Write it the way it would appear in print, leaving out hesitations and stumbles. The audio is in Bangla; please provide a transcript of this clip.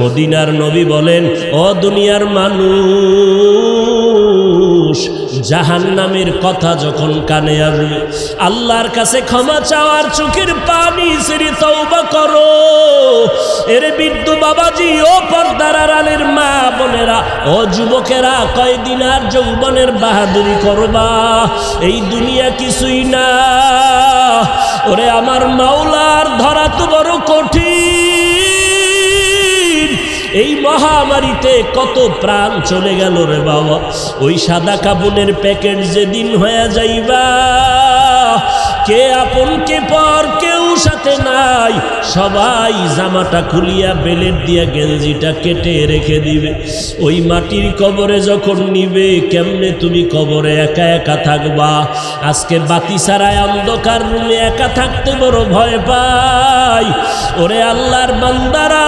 মদিনার নবী বলেন, ও দুনিয়ার মানুষ, জাহান্নামের কথা যখন কানে আসবে, আল্লাহর কাছে ক্ষমা চাওয়ার চোখের পানি ছেড়ে তওবা করো। এর বৃদ্ধ বাবাজি, ও পর্দার আড়ালের মা বোনেরা, ও যুবকেরা, কয়দিন আর যৌবনের বাহাদুরি করবা? এই দুনিয়া কিছুই না। ওরে আমার মাওলার ধরা তো বড় কঠিন। এই মহামারীতে কত প্রাণ চলে গেল রে বাবা। ওই সাদা কাপড়ের প্যাকেট যেদিন হয়ে যাইবা, কে আপন কে পর কেউ সাথে নাই। সবাই জামাটা খুলিয়া বেলেট দিয়া গেঞ্জিটা কেটে রেখে দিবে। ওই মাটির কবরে যখন নিবে, কেমনে তুমি কবরে একা একা থাকবা? আজকে বাতি ছাড়ায় অন্ধকার রুমে একা থাকতে বড় ভয় পাই। ওরে আল্লাহর বান্দারা,